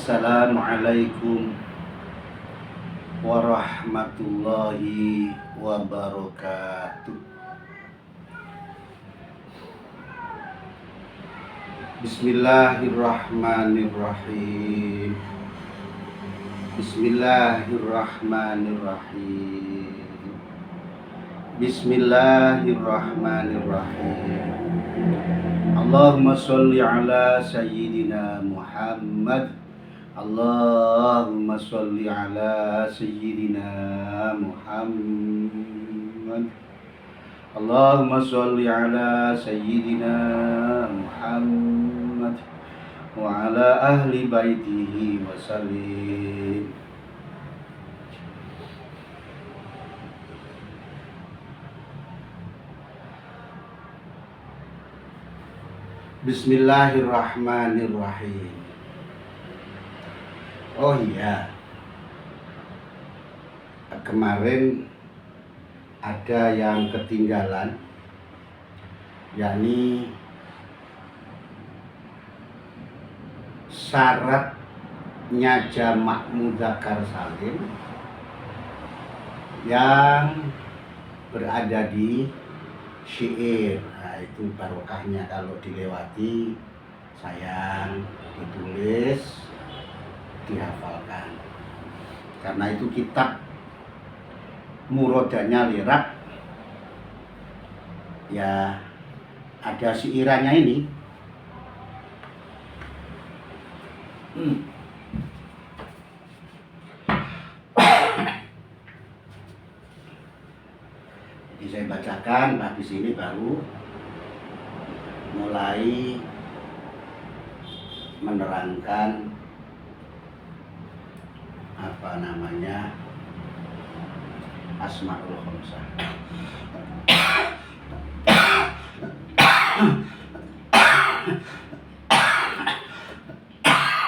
Assalamualaikum warahmatullahi wabarakatuh. Bismillahirrahmanirrahim. Bismillahirrahmanirrahim. Bismillahirrahmanirrahim. Allahumma sholli ala sayyidina Muhammad. Allahumma sholli ala sayyidina Muhammad. Allahumma sholli ala sayyidina Muhammad wa ala ahli baitihi wa sallim. Bismillahirrahmanirrahim. Oh iya, kemarin ada yang ketinggalan, yakni syaratnya jamak mudzakkar salim yang berada di syair. Nah, itu barokahnya kalau dilewati, sayang ditulis, dihafalkan. Karena itu kitab murodanya lirab, ya ada siirannya ini. Jadi saya bacakan, habis ini baru mulai menerangkan apa namanya Asmaul Khamsah.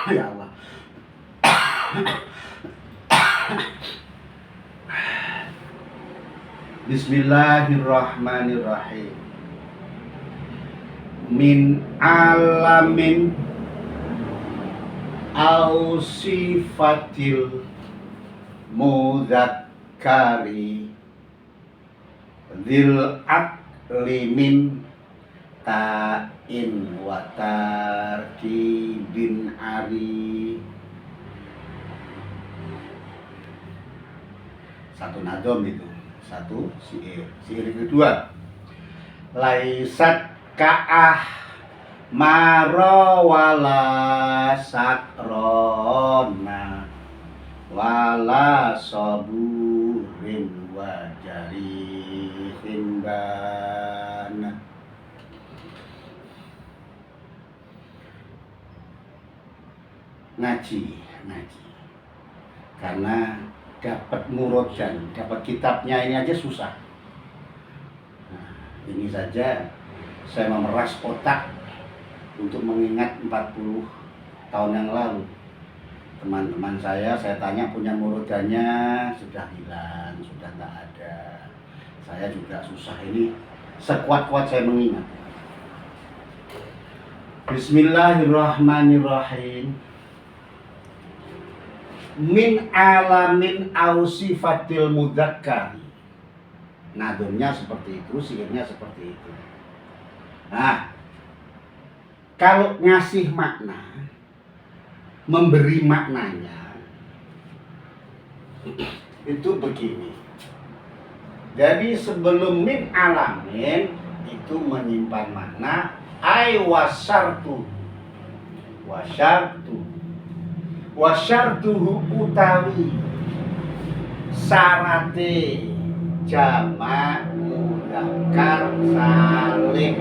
Ya Allah. Bismillahirrahmanirrahim. Min alamin au sifatil mudzakkari dzil aqli min ta'in wa tarkibin ari. Satu nadom itu, satu syair. Syair kedua, laisat ka'ah marawala sakrona wala saburin wajarihin bana. Ngaji karena dapat murodjan, dapat kitabnya ini aja susah. Nah, ini saja saya memeras otak untuk mengingat 40 tahun yang lalu. Teman-teman saya tanya punya murodjannya, sudah hilang, sudah nggak ada. Saya juga susah ini, sekuat-kuat saya mengingat. Bismillahirrahmanirrahim. Min alamin au sifatil mudzakkar. Nadomnya seperti itu, syairnya seperti itu. Nah, kalau ngasih makna, memberi maknanya itu begini. Jadi sebelum min alamin itu menyimpan makna ai wasyartu wasyartuhu utawi syarate jamak mudzakkar salim.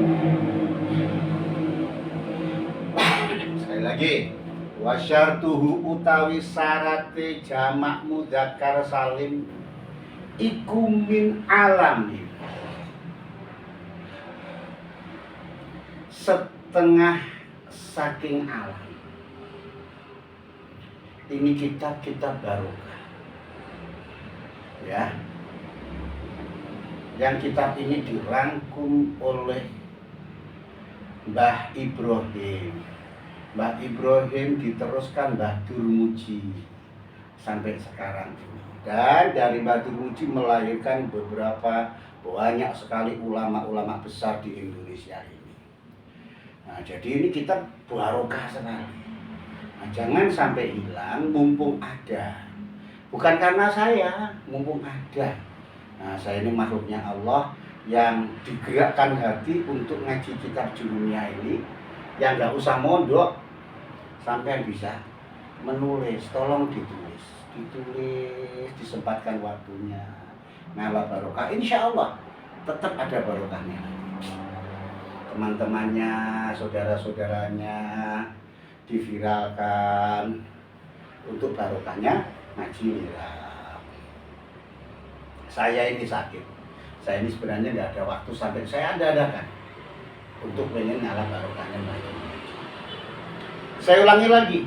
Sekali lagi, wasyartuhu utawi syarate jamak mudzakkar salim iku min alamin, setengah saking alam. Ini kitab barokah, ya. Yang kitab ini dirangkum oleh Mbah Ibrahim Mbah Ibrahim diteruskan Mbah Durmuji sampai sekarang. Dan dari Mbah Durmuji melahirkan beberapa banyak sekali ulama-ulama besar di Indonesia ini. Nah, jadi ini kita barokah sekali. Nah, jangan sampai hilang mumpung ada. Bukan karena saya, mumpung ada. Nah, saya ini makhluknya Allah yang digerakkan hati untuk ngaji kitab Jurumiyah ini, yang nggak usah mondok, sampai bisa menulis, tolong ditulis, disempatkan waktunya, ngalah barokah, insya Allah tetap ada barokahnya. Teman-temannya, saudara-saudaranya diviralkan untuk barokahnya ngaji mirab. Saya ini sakit, saya ini sebenarnya nggak ada waktu sampai saya adakan untuk pengen ngalah barokahnya ngaji. Saya ulangi lagi,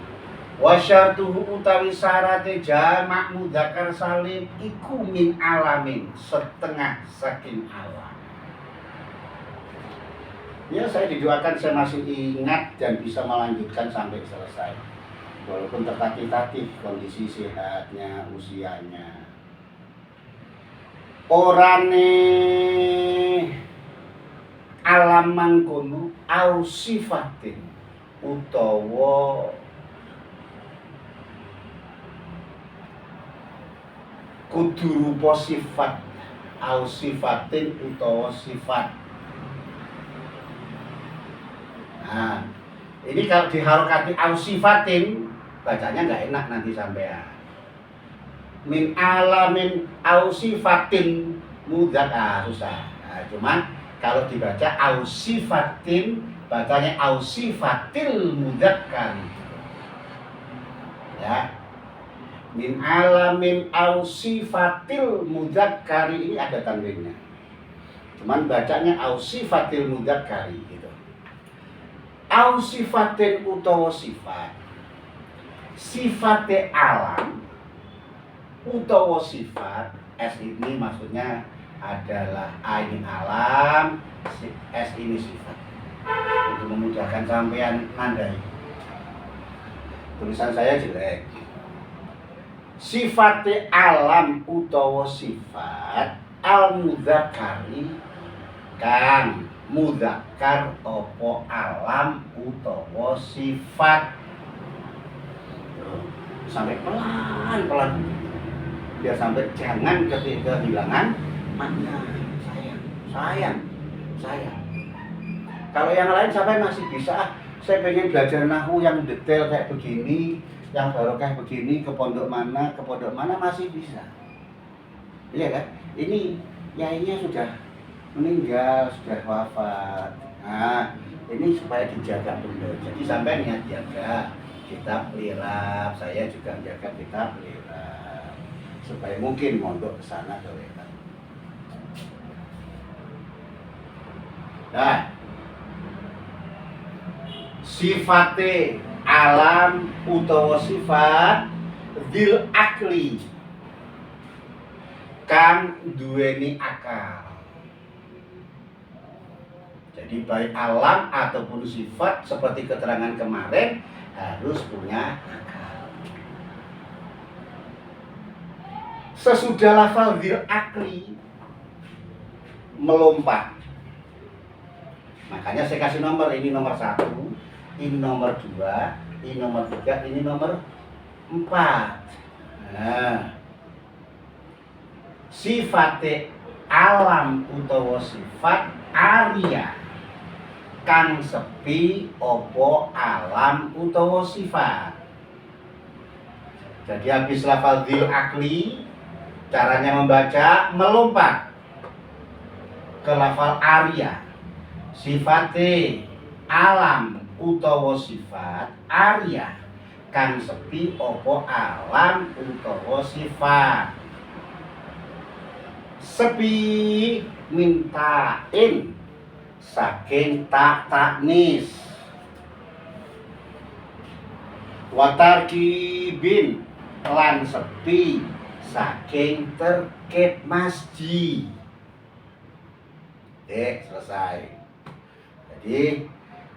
wasyartuhu utawi syarate jamak mudzakkar salim iku min alamin, setengah saking alam. Ya, saya didoakan saya masih ingat dan bisa melanjutkan sampai selesai. Walaupun tertatih-tatih kondisi sehatnya, usianya. Orane alam mangkono au sifatin utawa kudu rupa sifat au sifatin utawa sifat. Nah, ini kalau diharokati au sifatin bacanya nggak enak nanti sampean. Min alamin au sifatin mudzak susah. Nah, cuman kalau dibaca au sifatin bacanya au sifatil mudzakkar. Ya. Min alamin au sifatil mudzakkar ini ada tanwinnya. Cuman bacanya au sifatil mudzakkar gitu. Au sifatin utawa sifat. Sifate alam utawa sifat. S ini maksudnya adalah A ini alam, S ini sifat. Untuk memudahkan sampean nandai. Tulisan saya jelek. Sifate alam utawa sifat al mudzakkari kang mudzakkar opo alam utawa sifat. Sampai pelan-pelan biar sampai jangan kehilangan makna. Sayang. Kalau yang lain sampai masih bisa, saya pengen belajar nahwu yang detail kayak begini, yang barokah begini, ke pondok mana masih bisa. Iya kan? Ini yainya sudah meninggal, sudah wafat. Nah, ini supaya dijaga benar. Jadi sampai niat jaga kitab lirab, saya juga jaga kitab lirab supaya mungkin mondok ke sana ke lirab. Nah, sifate alam utawa sifat dzil akli kang duweni akal. Jadi baik alam ataupun sifat seperti keterangan kemarin harus punya akal. Sesudah lafal dzil akli melompat. Makanya saya kasih nomor, ini nomor 1, ini nomor 2, ini nomor 3, ini nomor 4. Nah, sifate alam utawa sifat Arya kang sepi opo alam utawa sifat. Jadi habis lafal dzil akli, caranya membaca melompat ke lafal Arya. Sifate alam utawa sifat Arya kang sepi opo alam utawa sifat. Sepi mintain saking tak taknis. Watarkibin lan sepi saking terkep masjid. Selesai. Jadi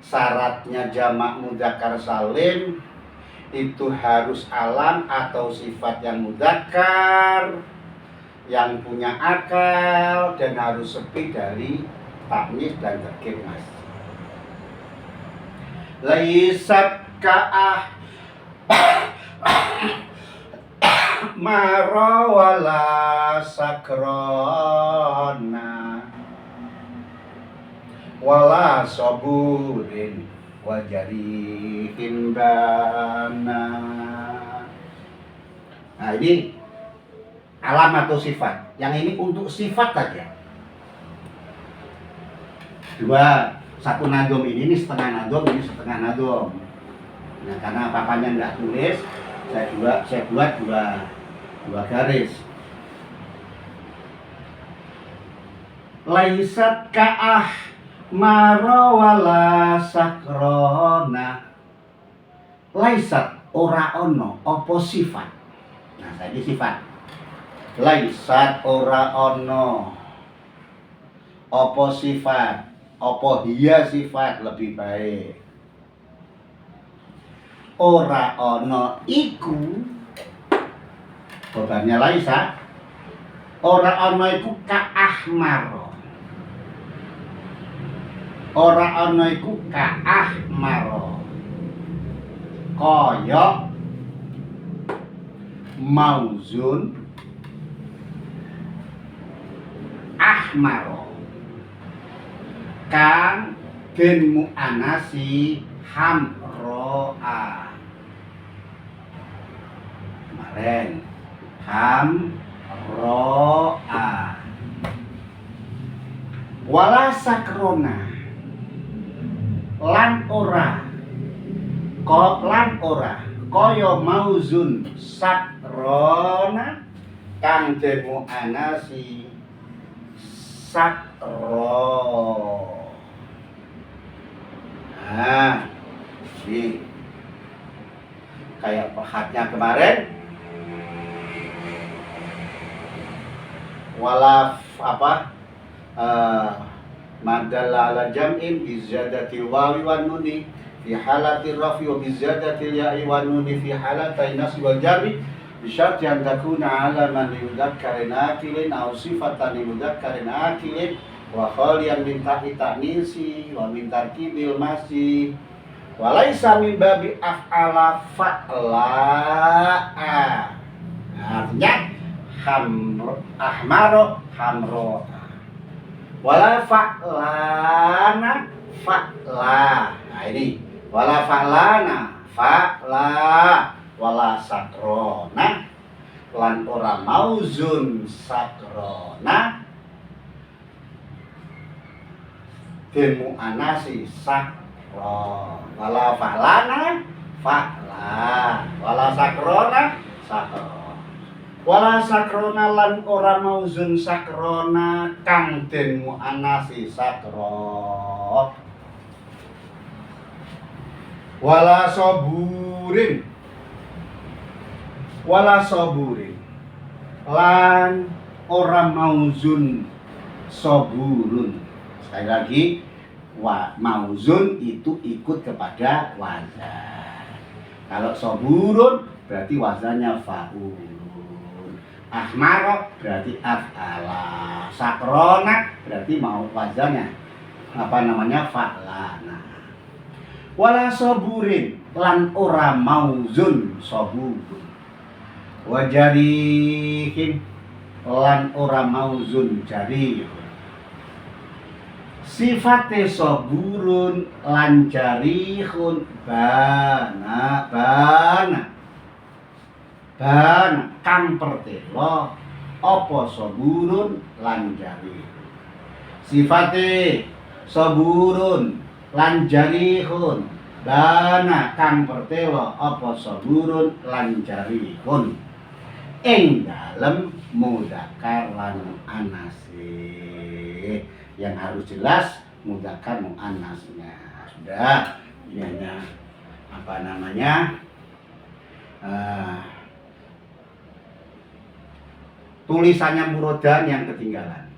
syaratnya jamak mudzakkar salim itu harus alam atau sifat yang mudzakkar, yang punya akal, dan harus sepi dari taknis dan terkir, Mas. Laisat ka'ah maro wala sakrona wala saburin wajarihin bana. Nah, ini alam atau sifat. Yang ini untuk sifat saja. Satu nadom ini setengah nadom, ini setengah nadom. Nah, karena papannya nggak tulis, saya buat dua garis. Laisat ka'ah maro wala sakrona. Laisat ora ono opo sifat. Nah, saya ini sifat. Laisat ora ono opo sifat, opo hiya sifat lebih baik. Ora ono iku bebannya laisa. Ora ono iku ka'ahmaro. Ora ono iku ka'ahmaro. Kaya mauzun ahmaro kang den mu'anasi hamro'a. Kemarin hamro'a. Wala sakrona lan ora kaya mauzun sakrona kang den mu'anasi sakro. Nah, ini kayak pahatnya kemarin. Walaf apa? Madalla ala jam'in bizadatil wawi wan nuni fi halatir rafi wa bizadatil ya'i wan nuni fi halatain nasb wal jarri bisyarti an takuna alaman limudzakkarin akilin aw sifatan limudzakkarin akilin wa khaliyan min ta'nisi wa min tarkibil masih wa laisa min babi af'ala fa'la'a. Artinya ahmaro hamro wala fa'lana fa'la. Nah, ini wala fa'lana fa'la wala sakrona lan ora mauzun sakrona den mu'anasi sakro. Wala fa'lana fa'la wala sakrona sakro. Wala sakrona lan ora mauzun sakrona kang den mu'anasi sakro. Wala saburin lan ora mauzun saburun. Sekali lagi, mauzun itu ikut kepada wazan. Kalau saburun berarti wazannya fa'ul. Ahmaro berarti af'ala. Sakrona berarti mau wazannya fa'lana. Wala saburin lan ora mauzun saburun. Wajarihin lan ora mauzun jarih. Sifate saburun lan jarihun bana kang pertelo apa saburun lan jarih. Sifate saburun lan jarihun bana kang pertelo apa saburun lan jarihun ing dalem mudzakkar lan anase. Yang harus jelas mudzakkar muannasnya. Sudah, ini hanya tulisannya murodan yang ketinggalan.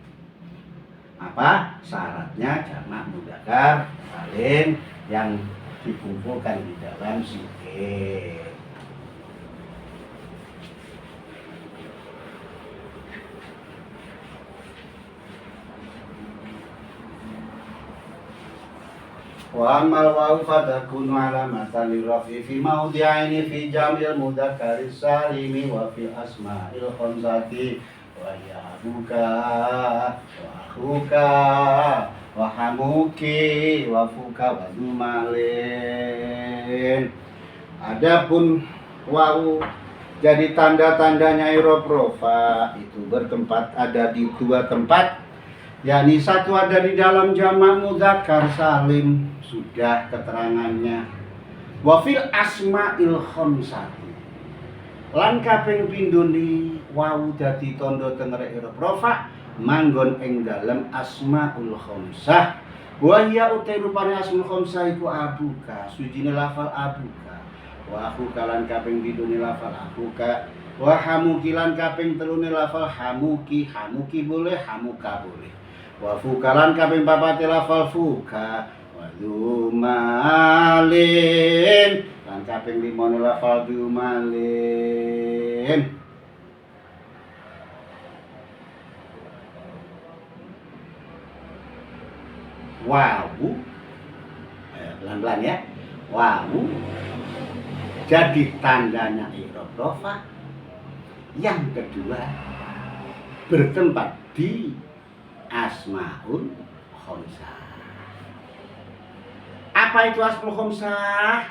Apa syaratnya jamak mudzakkar salim yang dikumpulkan di dalam sikit. Wa amal wawu fatakunu alamatan lirafi fi mawdi'aini fi jam'il mudzakkari salimi wa fi asma'il khamsati wa ya abuka wa akhuka wa hamuki wa fuka wa dumalin. Adapun wawu jadi tanda-tandanya i'rab rofa itu ada di dua tempat, yakni satu ada di dalam jamak mudzakkar salim, sudah keterangannya. Wa fil asma'il khamsati, lan kaping pindhone wawu dadi tandha tengere i'rab rafa manggon ing dalem asmaul khamsah. Wa ya utai rupane asmaul khamsah iku abuka, sujine lafal abuka, wa akhuka lan kaping pindhone lafal akhuka, wa hamuki lan kaping telune lafal hamuki, hamuki boleh, hamuka boleh, wa fukalan kaping papate lafal fuka, wa dumalin lan kaping limone lafal dumalin. Wawu, pelan-pelan ya, wawu jadi tandanya i'rab rafa. Yang kedua bertempat di asmaul khamsah. Apa itu asmaul khamsah?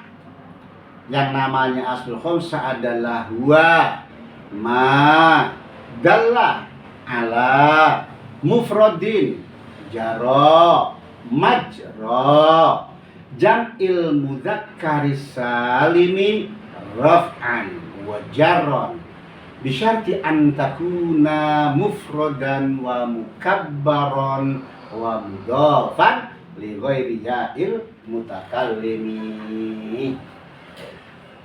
Yang namanya asmaul khamsah adalah huwa ma dalla ala mufradin jaro majra jam'il mudzakkari salimi raf'an wa jarron bisyarti an takuna mufradan wa mukabbaron wa mudhafan li ghairi ya'il mutakallimi.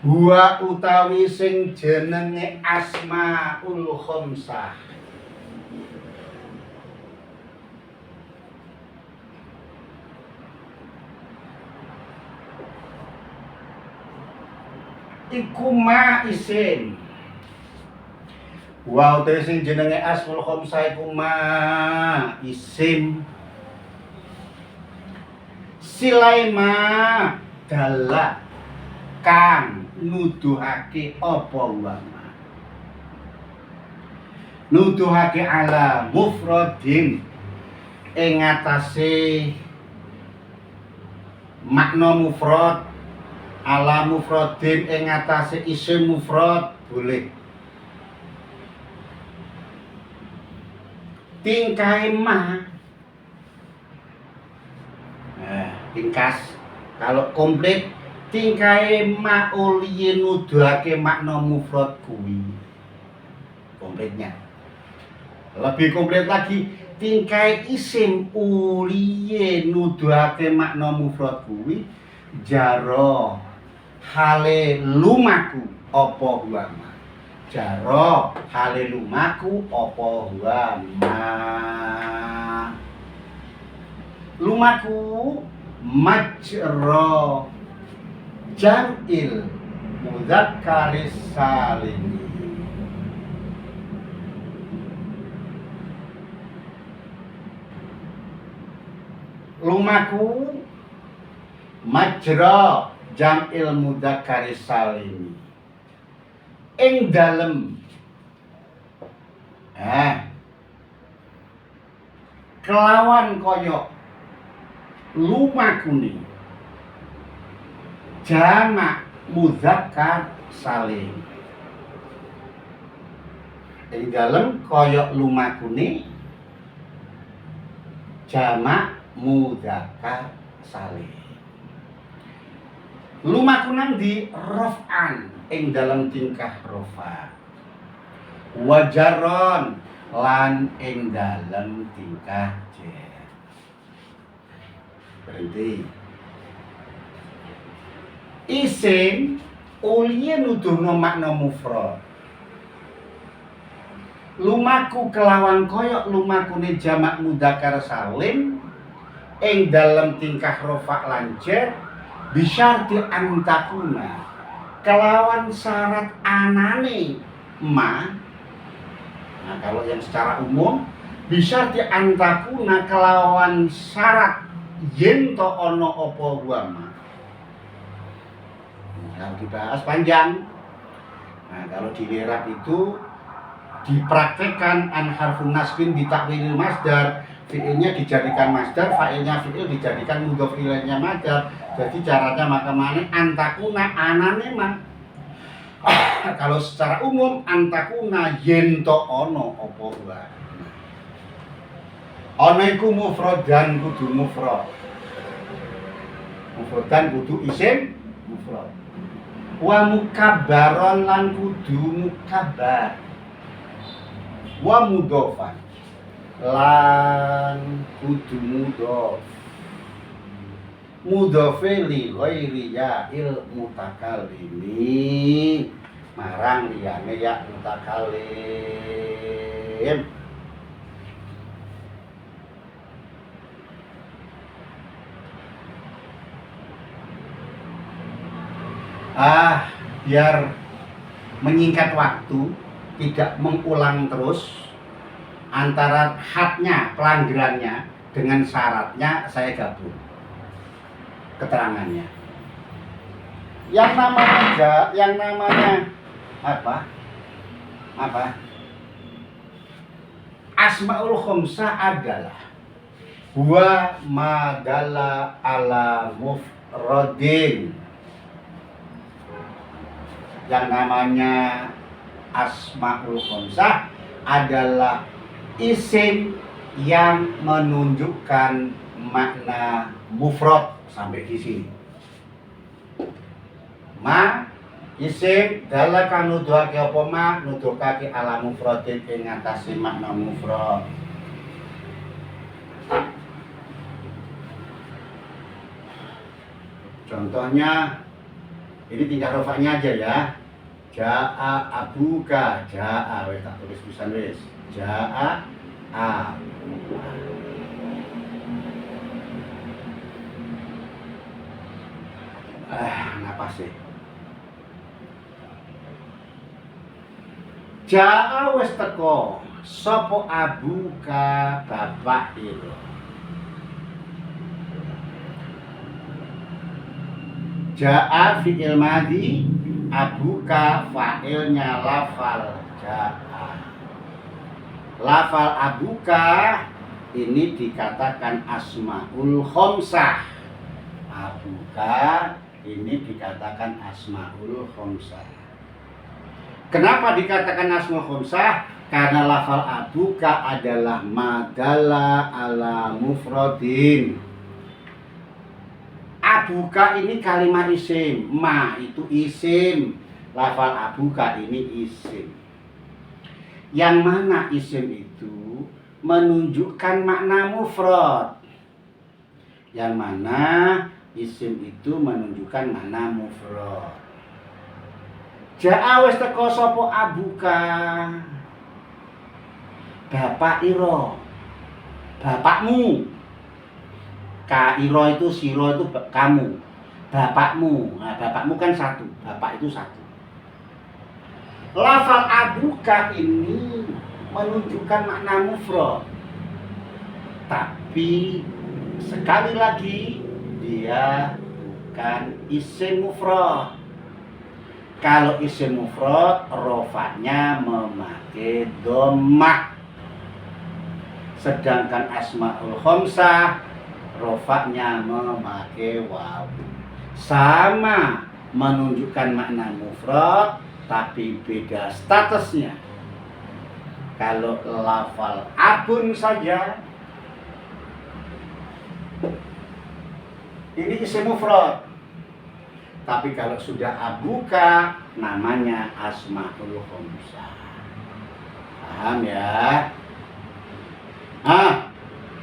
Huwa utawi sing jenenge asmaul khamsah iku ma isim. Wa utawi sing jenenge asmaul khamsah iku ma isim. Silai ma dalla kang nuduhake apa wama, nuduhake ala mufradin ing atase makna mufrad, ala mufradin ing atase isim mufrad boleh. Tingkahe ma, tingkas kalau komplit tingkahe ma uliye nuduhake makna mufrad kuwi komplitnya. Lebih komplit lagi tingkahe isim uliye nuduhake makna mufrad kuwi jaro hale lumaku apa huama, jaro hale lumaku apa huama. Lumaku majra jam'il mudzakkaris salim. Lumaku majra jam'il mudzakkaris salim ing dalem kelawan koyok lumakune jamak mudzakkar salim, ing dalem koyok lumakune jamak mudzakkar salim. Lumaku nang di raf'an ing dalam tingkah rafa, wajaron lan ing dalam tingkah jar. Berhenti. Isim uliye nuduhno makna mufrad. Lumaku kelawan koyok lumakune jamak mudzakkar salim ing dalam tingkah rafa lan jar bisyarti antakuna kelawan syarat anane ma. Nah, kalau yang secara umum bisyarti antakuna kelawan syarat yen to ono opo wa ma. Yang dibahas panjang. Nah, kalau di li'rab itu dipraktekkan an harfun nasbin ditakwilil masdar, fi'ilnya dijadikan masdar, fa'ilnya fi'il dijadikan mudhof ilaihnya masdar. Jadi caranya maka mana antakuna anane mah. Kalau secara umum antakuna yen to ono apa wa. Ono iku mufrad dan kudu mufrad. Mufrad dan kudu isim mufrad. Wa mukabbaron lan kudu mukabbar. Wa mudhofan lan kudu mudhof. Mudhofe li ghairi ya'il mutakallimi marang liyane ya mutakallim. Biar menyingkat waktu, tidak mengulang terus antara hadnya, pelanggarannya dengan syaratnya, saya gabung keterangannya. Yang namanya apa? Asmaul khamsah adalah huwa madalla ala mufradin. Yang namanya asmaul khamsah adalah isim yang menunjukkan makna mufrad. Sampai di sini. Ma isim dalaka nuduhake apa ma nuduhake ala mufradin ing atase makna mufrad. Contohnya ini tinggal rofaknya aja ya. Ja'a abuka, ja'a wes tak tulis tulisan wes. Ja'a abuka. Napa sih? Ja'a wes teko sapa abuka bapak ira. Ja'a fi'il madhi, abuka fa'ilnya lafal ja'a. Lafal abuka ini dikatakan asmaul khamsah. Abuka ini dikatakan asmaul khamsah. Kenapa dikatakan asmaul khamsah? Karena lafal abuka adalah madalla ala mufradin. Abuka ini kalimat isim, ma itu isim, lafal abuka ini isim. Yang mana isim itu menunjukkan makna mufrad. Yang mana isim itu menunjukkan makna mufrad. Ja'a wis teko sapa abuka. Bapak ira. Bapakmu. Ka iro itu, siro itu kamu, bapakmu. Nah, bapakmu kan satu, bapak itu satu. Lafal abuka ini menunjukkan makna mufrad, tapi sekali lagi dia bukan isim mufrad. Kalau isim mufrad, rofanya memakai dhammah. Sedangkan asmaul khamsah rofaknya memakai waw. Sama menunjukkan makna mufrad, tapi beda statusnya. Kalau lafal abun saja ini isim mufrad, tapi kalau sudah abuka namanya asmaul khamsah. Paham ya?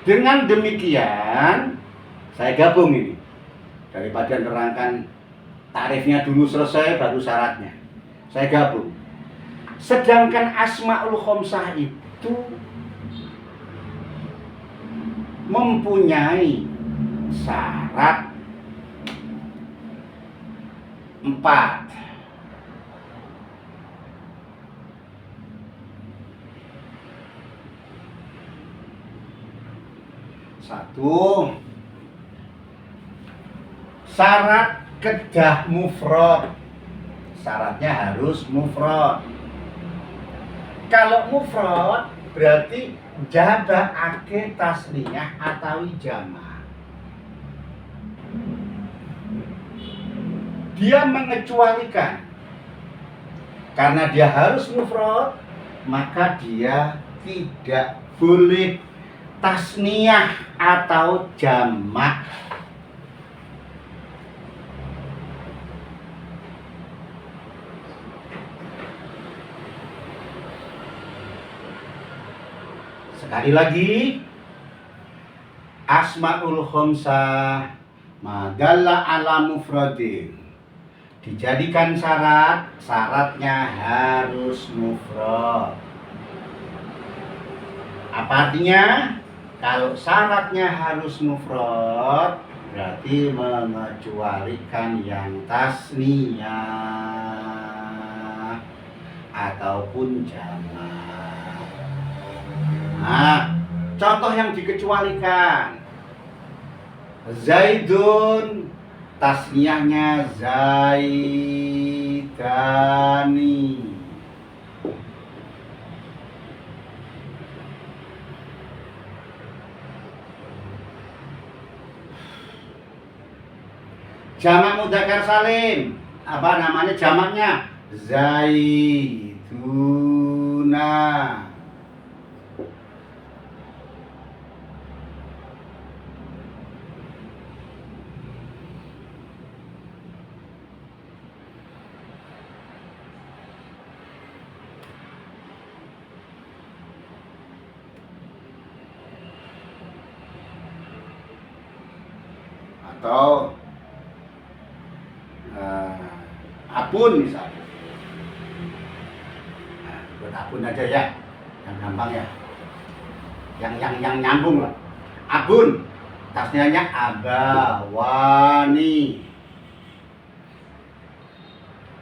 Dengan demikian saya gabung ini. Daripada nerangkan tarifnya dulu selesai baru syaratnya. Saya gabung. Sedangkan asmaul khamsah itu mempunyai syarat 4. Satu, syarat kedah mufrad. Syaratnya harus mufrad. Kalau mufrad berarti jaba'ake tasniyah atau jama'. Dia mengecualikan. Karena dia harus mufrad, maka dia tidak boleh tasniyah atau jamak. Sekali lagi, asmaul khamsah madalla ala mufradin dijadikan syarat, syaratnya harus mufrad. Apa artinya? Kalau syaratnya harus mufrad, berarti mengecualikan yang tasniyah ataupun jamak. Nah, contoh yang dikecualikan, Zaidun, tasniyahnya Zaidani. Jamak mudzakkar salim, apa namanya jamaknya? Zaituna. Atau abun misalnya. Nah, buat abun aja ya, yang gampang ya, yang nyambung lah. Abun, tasniahnya abawani,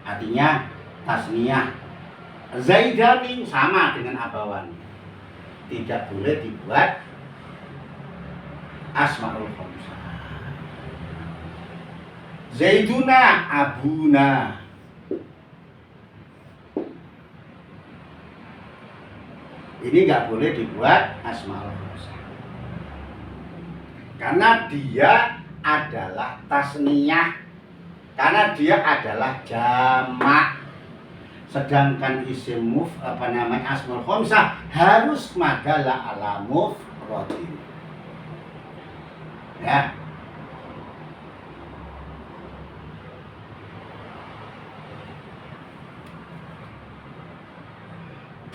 artinya tasniah. Zaidani sama dengan abawani, tidak boleh dibuat asmaul khamsah. Zaiduna, abuna. Ini nggak boleh dibuat asmaul khamsah. Karena dia adalah tasniyah. Karena dia adalah jamak. Sedangkan isim asmaul khamsah harus madalla ala mufradin. Ya.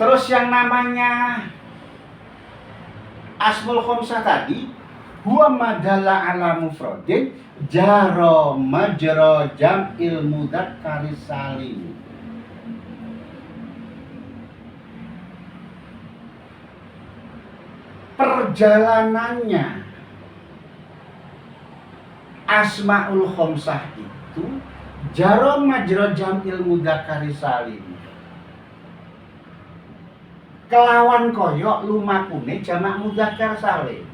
Terus yang namanya asmaul khamsah tadi, huwa madalla ala mufradin jaro majra jam'il mudzakkar salim. Perjalanannya asmaul khamsah itu jaro majra jam'il mudzakkar salim. Kelawan koyok lumakune jamak mudzakkar salim.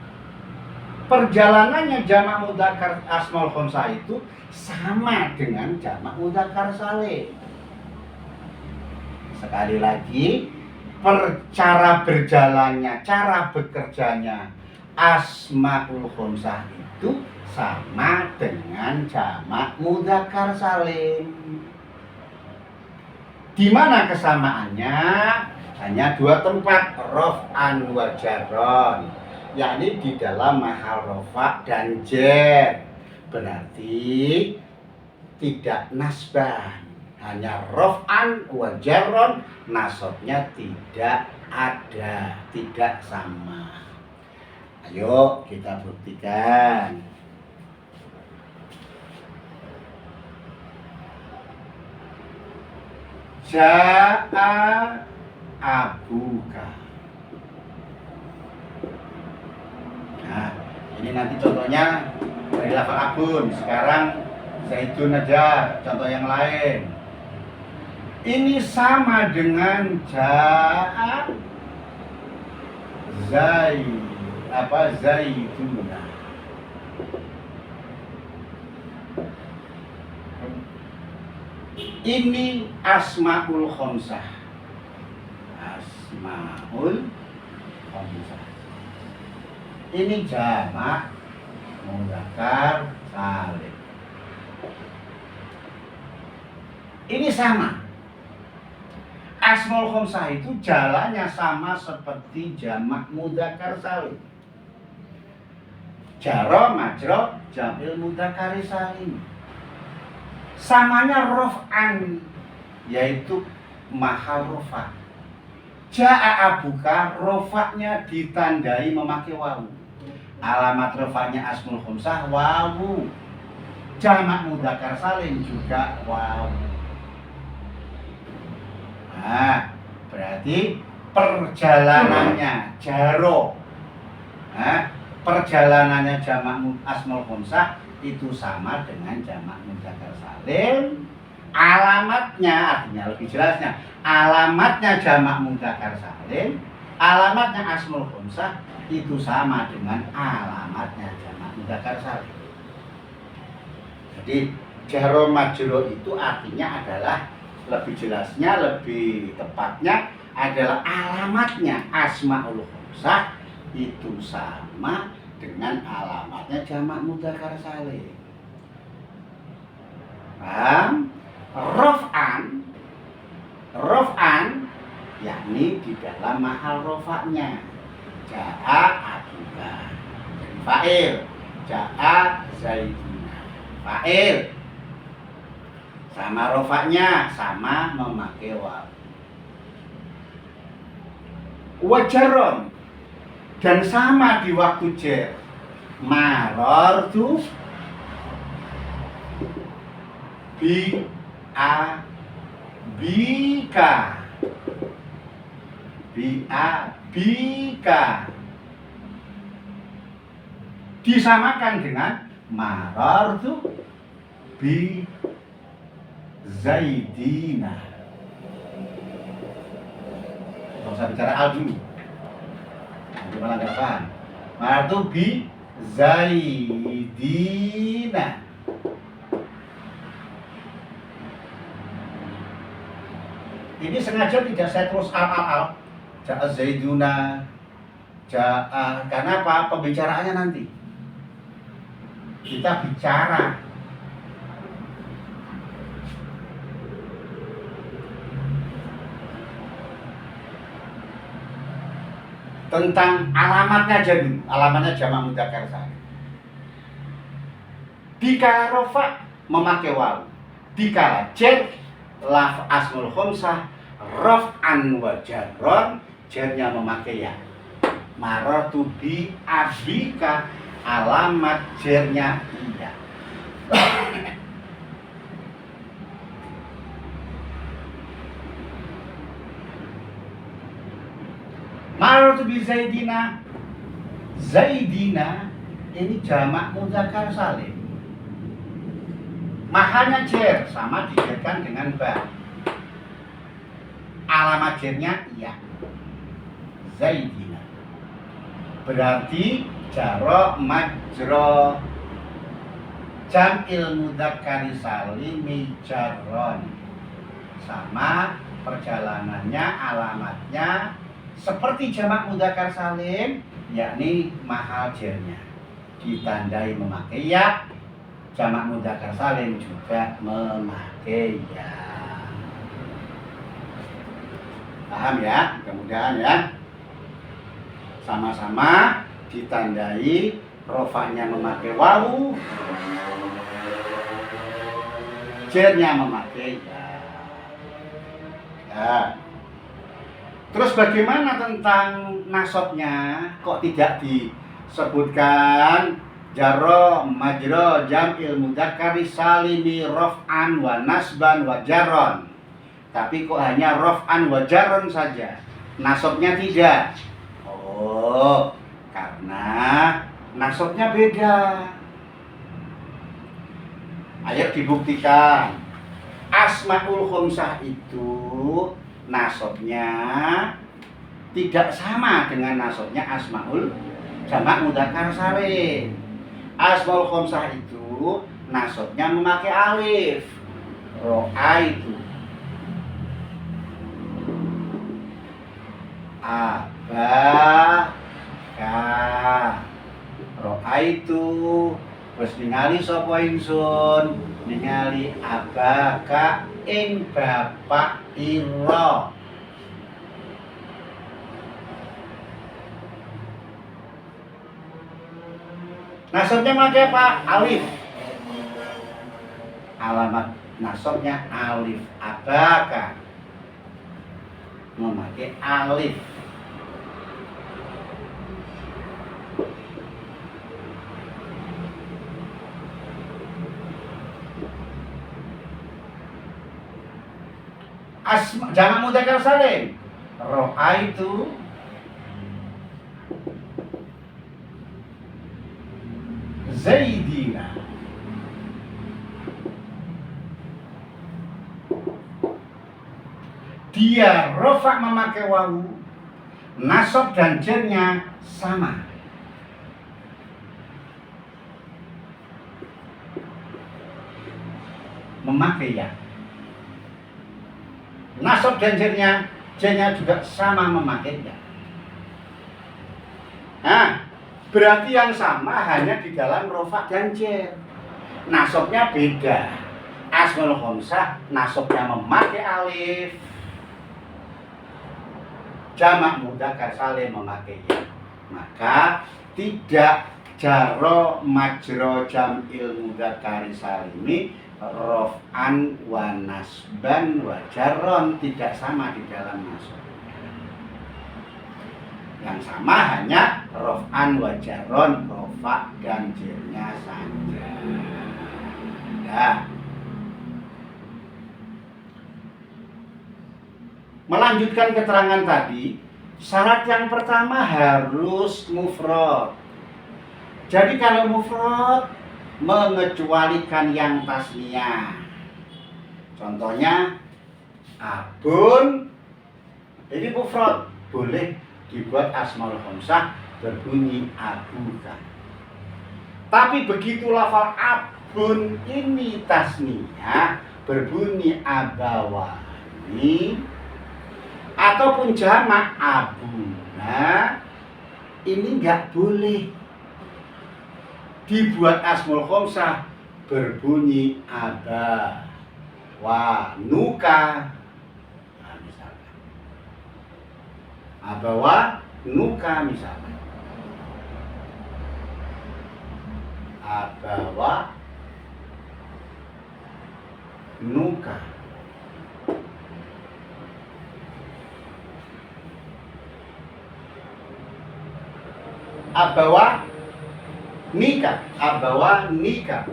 Perjalanannya jamak mudzakkar asmaul khamsah itu sama dengan jamak mudzakkar salim. Sekali lagi, cara berjalannya, cara bekerjanya asmaul khamsah itu sama dengan jamak mudzakkar salim. Di mana kesamaannya? Hanya dua tempat, raf'an wa jarron, yakni di dalam mahal rafa' dan jar. Berarti tidak nasbah, hanya raf'an wa jarron, nasabnya tidak ada, tidak sama. Ayo kita buktikan. Ja'a abuka. Nah, ini nanti contohnya dari lafaz abun. Sekarang Zaitun aja, contoh yang lain. Ini sama dengan zaituna. Ini asmaul khomsah. Asmaul khomsah. Ini jamak mudzakkar salim. Ini sama. Asmaul khomsah itu jalannya sama seperti jamak mudzakkar salim. Jaro, majro, jamil mudzakkar salim. Samanya rof'an, yaitu mahal rofa. Ja'a abuka, rofaknya ditandai memakai wawu. Alamat rofaknya asmaul khomsah wawu. Jamak mudzakkar salim juga wawu. Nah, berarti perjalanannya jaro. Nah, perjalanannya jamak asmaul khomsah itu sama dengan jamak mudzakkar salim. Alamatnya, artinya lebih jelasnya, alamatnya jamak mudzakkar salim, alamatnya asmaul khomsah itu sama dengan alamatnya jamak mudzakkar salim. Jadi jaro majro itu artinya adalah, lebih jelasnya, lebih tepatnya adalah alamatnya asmaul khomsah itu sama dengan alamatnya jamak mudzakkar salim. Paham? Rof'an yakni di dalam mahal rofaknya. Ja'a abuka, jadi fa'il. Ja'a zaituna, fa'il. Sama rofaknya, sama memakai waw. Wajaron, dan sama di waktu jar. Marortu bika disamakan dengan marortu bi zaidina. Kalau saya bicara al dulu, nanti malah nggak paham. Marortu bi zaidina. Ini sengaja tidak saya terus al. Ja'a zaiduna, ja'a, karena apa? Pembicaraannya nanti. Kita bicara tentang alamatnya aja dulu. Alamatnya jamak mudzakkar salim. Dikala rofa memakai waw, dikala jar laf asmaul khomsah raf'an wa jarron, jarnya memakai ya. Marartu bi abika, alamat jarnya iya. Marartu bi zaidina, zaidina ini jamak mudzakkar salim. Mahalnya jar sama dijarkan dengan ba. Alamat jarnya iya. Zaidina. Berarti jaro majro jam'il mudzakkar salimi jarron. Sama perjalanannya, alamatnya seperti jamak mudzakkar salim, yakni mahal jarnya ditandai memakai ya. Jamak mudzakkar salim juga memakai ya. Paham ya? Mudah-mudahan ya. Sama-sama ditandai rofanya memakai wawu, jarnya memakai ya. Ya. Terus bagaimana tentang nasabnya? Kok tidak disebutkan jaro majro jam'il mudzakkar salimi raf'an wa nasban wa jarron, tapi kok hanya raf'an wa jarron saja, nasabnya tidak? Oh, karena nasabnya beda. Ayo dibuktikan. Asmaul Khamsah itu nasabnya tidak sama dengan nasabnya asmaul jamak mudzakkar salim. Asmaul Khamsah itu nasabnya memakai alif. Ro'aitu, abaka, ro'aitu. Wis ningali sapa ingsun? Ningali abaka ing bapak ira. Nasabnya pakai apa? Alif. Alamat nasabnya alif. Abaka memakai alif. Jamak mudzakkar salim. Ro'aitu Zaidina. Dia rofa memakai wawu, nasab dan jernya sama. Memakai ya. Nasab dan jernya juga sama memakai ya. Nah, berarti yang sama hanya di dalam rofa dan jer. Nasabnya beda. Asmaul Khamsah nasabnya memakai alif. Jamak mudzakkar salim memakai ya. Maka tidak jaro majro jam'il mudzakkar salimi rof'an wa nasban wa jarron, tidak sama di dalam nasab. Yang sama hanya rof'an wa jarron, rofa dan jernya saja. Ya. Melanjutkan keterangan tadi, syarat yang pertama harus mufrad. Jadi kalau mufrad mengecualikan yang tasniyah. Contohnya abun, ini mufrad, boleh dibuat asmaul khamsah berbunyi abuka. Tapi begitu lafal abun ini tasniyah berbunyi abawani ataupun jamak abuna, ini enggak boleh dibuat asmaul khamsah berbunyi aba wa nuka. Nah, misalkan aba wa nuka, misalkan aba wa nuka. Abawa nikah, abawa nikah.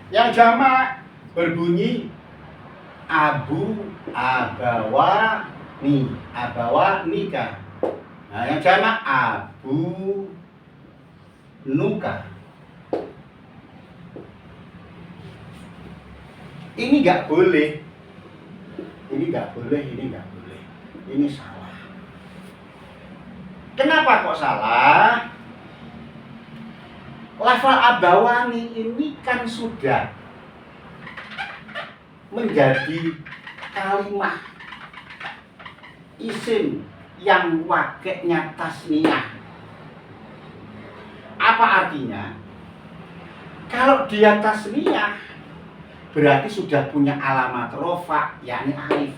Yang jamak berbunyi abu, abawa ni, abawa nikah. Nah, yang jamak abu nuka. Ini nggak boleh. Ini nggak boleh, ini nggak boleh. Ini salah. Kenapa kok salah? Lafal abawani ini kan sudah menjadi kalimat isim yang wakeknya tasniyah. Apa artinya? Kalau dia tasniyah berarti sudah punya alamat rofa, yakni alif.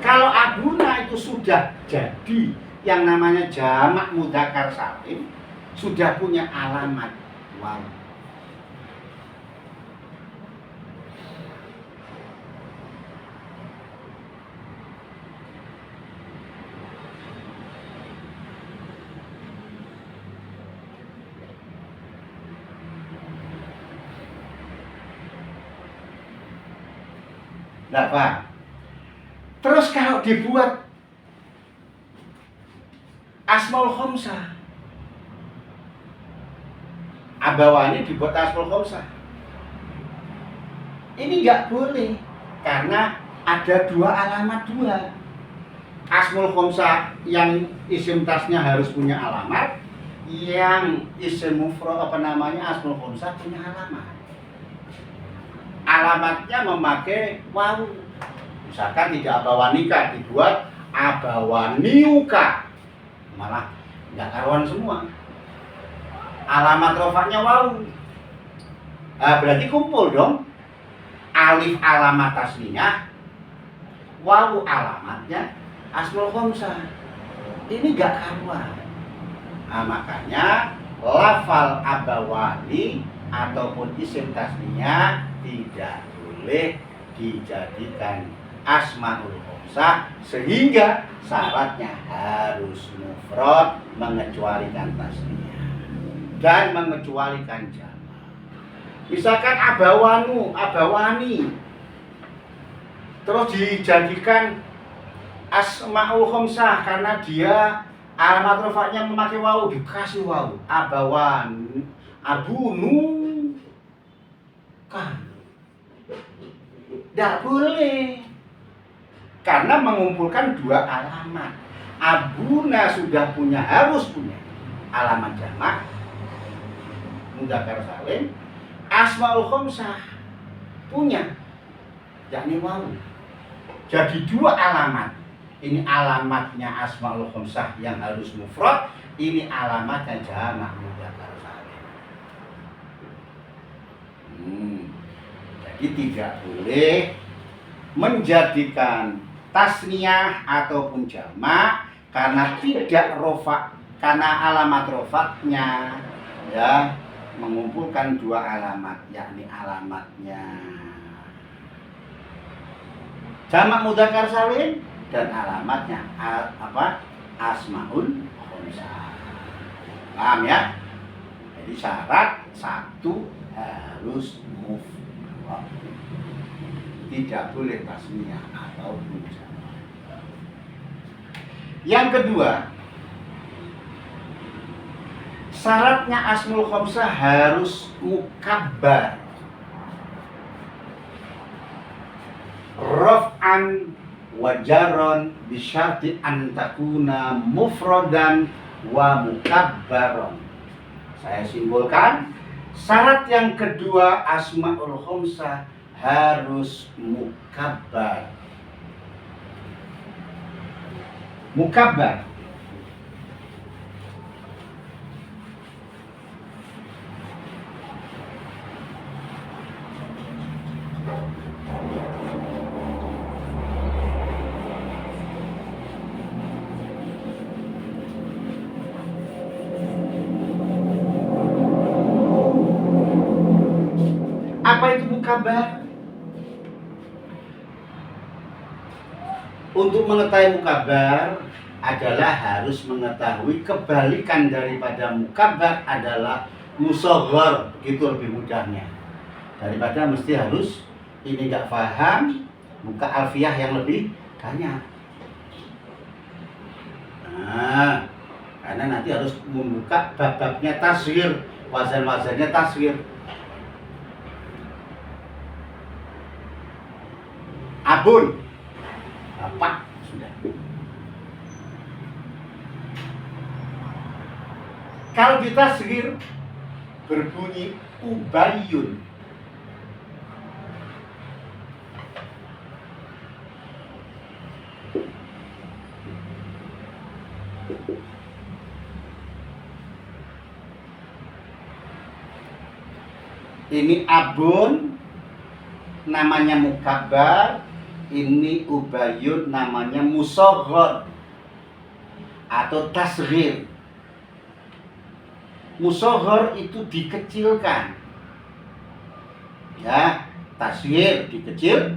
Kalau abuna itu sudah jadi yang namanya jamak mudzakkar salim, sudah punya alamat waw. Nah, Pak. Terus kalau dibuat Asmaul Khamsah. Abawani dibuat Asmaul Khamsah. Ini nggak boleh karena ada dua alamat dua. Asmaul Khamsah yang isim tasnya harus punya alamat, yang isim mufrad Asmaul Khamsah punya alamat. Alamatnya memakai wawu. Misalkan tidak abawanika dibuat abawaniuka, malah nggak karuan semua. Alamat rofaknya wawu. Berarti kumpul dong. Alif alamat tasniyah, wawu alamatnya Asmaul Khamsah. Ini gak karuan. Makanya lafal abawani ataupun isim tasniyah tidak boleh dijadikan Asmaul Khamsah, sehingga syaratnya harus mufrad mengecualikan tasniyah dan mengecualikan jamak. Misalkan abawani terus dijadikan Asmaul Khamsah karena dia alamat rofaknya memakai wawu, dikasih wawu. Abawani, abunu kan tidak boleh karena mengumpulkan dua alamat. Abuna sudah punya, harus punya alamat jamak mudzakkar salim. Asmaul Khamsah punya, yakni wawu. Jadi dua alamat. Ini alamatnya Asmaul Khamsah yang harus mufrad, ini alamatnya jamak mudzakkar salim. Jadi tidak boleh menjadikan tasniyah ataupun jamak karena tidak rofak, karena alamat rofaknya ya mengumpulkan dua alamat, yakni alamatnya jamak mudzakkar salim dan alamatnya Asmaul Khamsah. Paham ya? Jadi syarat satu harus mufrad, tidak boleh tasniyah ataupun jamak. Yang kedua, syaratnya Asmaul Khamsah harus mukabbar, raf'an wa jarron bisyarti an takuna mufradan wa mukabbaron. Saya simpulkan, syarat yang kedua Asmaul Khamsah harus mukabbar. Mukabbar apa itu mukabbar? Untuk mengetahui mukabbar adalah harus mengetahui kebalikan daripada mukabbar adalah musaghar, begitu lebih mudahnya. Daripada mesti harus ini nggak paham, buka alfiyah yang lebih banyak. Nah, karena nanti harus membuka bab-babnya tasghir, wazan-wazannya tasghir. Abun, bapak, sudah. Kalau ditasghir berbunyi ubayyun. Ini abun namanya mukabbar, ini ubayyun namanya musaghar atau tasghir. Musaghar itu dikecilkan, ya, tasghir dikecilkan.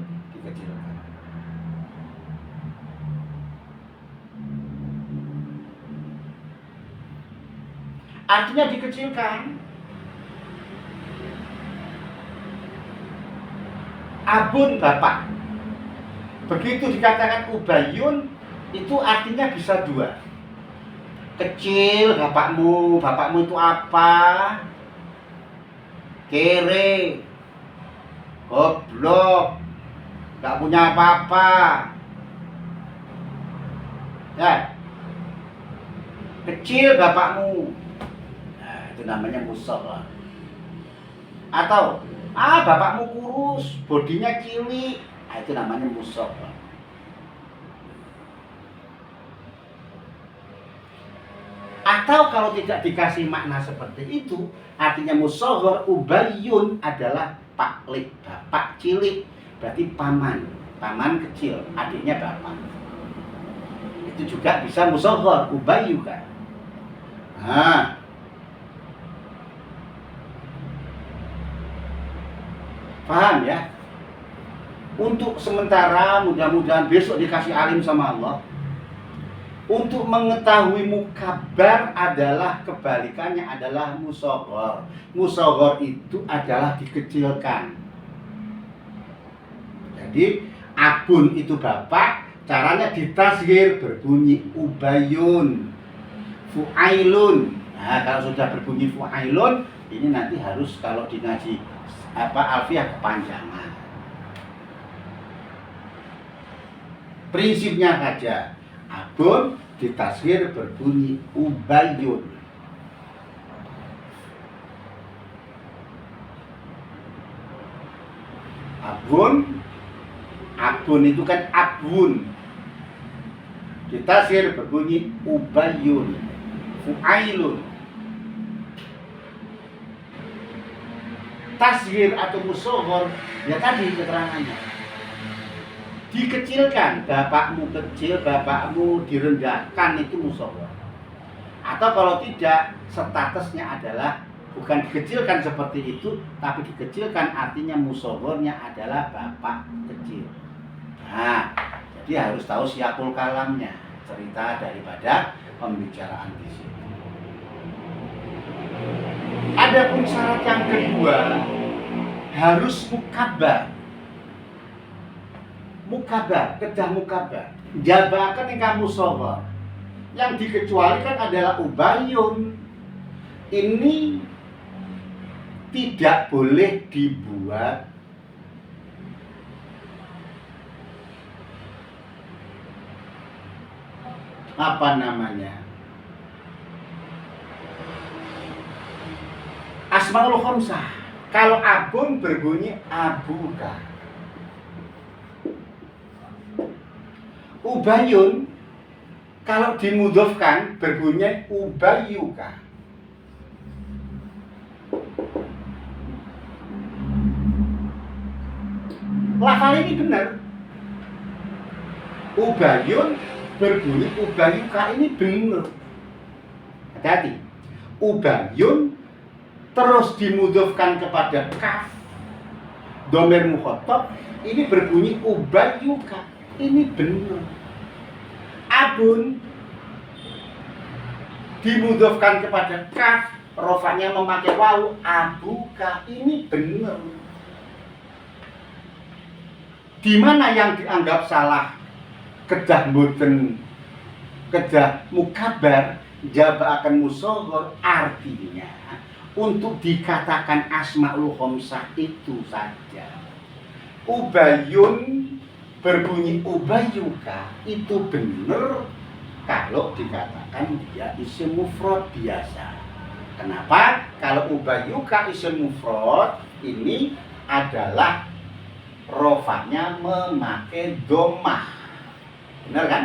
Artinya dikecilkan. Abun bapak. Begitu dikatakan ubayyun, itu artinya bisa dua. Kecil bapakmu, bapakmu itu apa? Kere, goblok, gak punya apa-apa. Ya, kecil bapakmu. Nah, itu namanya musoghor. Atau bapakmu kurus, bodinya cilik. Nah, itu namanya musoghor. Atau kalau tidak dikasih makna seperti itu, artinya musoghor, ubayyun adalah paklik, bapak cilik, berarti paman, paman kecil, adiknya bapak. Itu juga bisa musoghor, ubayyu kan. Nah, paham ya? Untuk sementara, mudah-mudahan besok dikasih alim sama Allah. Untuk mengetahui mukabar adalah kebalikannya adalah musoghor. Musoghor itu adalah dikecilkan. Jadi abun itu bapak, caranya ditasghir berbunyi ubayun, fuailun. Nah, kalau sudah berbunyi fuailun, ini nanti harus kalau di ngaji alfiah kepanjangan. Prinsipnya saja. Abun ditasghir berbunyi ubayun. Abun itu kan abun. Ditasghir berbunyi ubayun, fuailun. Tasghir atau musoghor, ya tadi keterangannya. Dikecilkan, bapakmu kecil, bapakmu direndahkan, itu musoghor. Atau kalau tidak, statusnya adalah bukan dikecilkan seperti itu, tapi dikecilkan artinya musoghornya adalah bapak kecil. Nah, jadi harus tahu siyakul kalamnya, cerita daripada pembicaraan di sini. Adapun syarat yang kedua, harus mukabar. Mukabar, kedah mukabar. Jabakan yang kamu musoghor. Yang dikecualikan adalah ubayun. Ini tidak boleh dibuat apa namanya? Asmaul khamsah. Kalau abun berbunyi abuka. Ubayun kalau dimudhofkan berbunyi ubayyuka. Lafal ini benar. Ubayun berbunyi ubayyuka, ini benar. Hati-hati. Ubayun terus dimudhofkan kepada kaf, dhamir mukhatab, ini berbunyi ubayyuka. Ini benar. Abun dimudhofkan kepada kaf, rofanya memakai wawu, abuka, ini benar. Di mana yang dianggap salah? Kedah mboten, kedah mukabar, jaba akan musoghor, artinya untuk dikatakan asmaul khamsah itu saja. Ubayun berbunyi ubayyuka itu benar kalau dikatakan dia isim mufrad biasa. Kenapa? Kalau ubayyuka isim mufrad ini adalah rofanya memakai domah. Benar kan?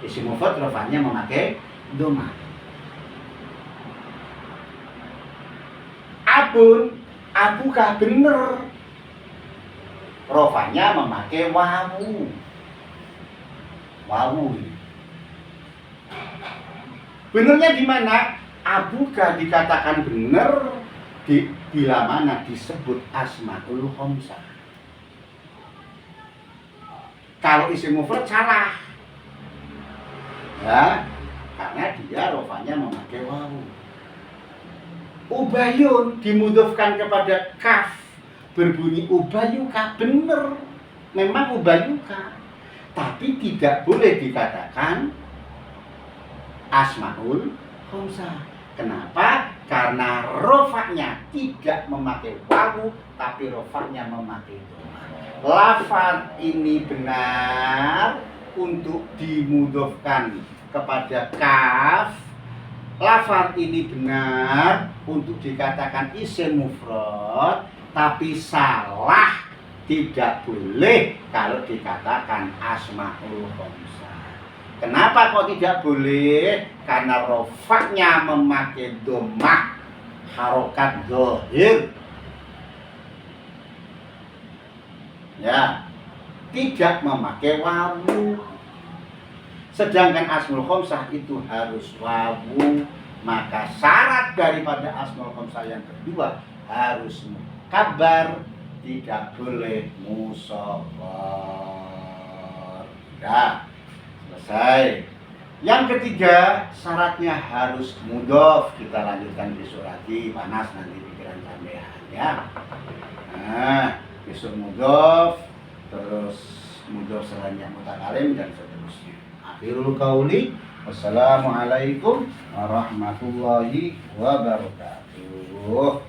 Isim mufrad rofanya memakai domah. Abun, abuka bener, rofanya memakai wawu. Wawu. Benernya di mana? Abuka dikatakan bener bila mana disebut asmaul khamsah. Kalau isim mufrad salah. Ya, karena dia rofanya memakai wawu. Ubayun dimudhofkan kepada kaf, berbunyi ubayyuka, bener, memang ubayyuka, tapi tidak boleh dikatakan asmaul khamsah. Kenapa? Karena rofaknya tidak memakai wawu, tapi rofaknya memakai dhamma. Lafaz ini benar untuk dimudhofkan kepada kaf. Lafaz ini benar untuk dikatakan isim mufrad, tapi salah, tidak boleh kalau dikatakan asmaul khamsah. Kenapa kok tidak boleh? Karena rofaknya memakai dhammah, harokat zahir. Ya, tidak memakai wawu. Sedangkan asmaul khamsah itu harus wawu. Maka syarat daripada asmaul khamsah yang kedua harus kabar, tidak boleh musaghar. Ya, selesai. Yang ketiga, syaratnya harus mudhof. Kita lanjutkan besok lagi, panas nanti pikiran sampean ya. Nah, besok mudhof, terus mudhof selanjutnya mutakalim dan seterusnya. Akhirul qauli, wassalamualaikum warahmatullahi wabarakatuh.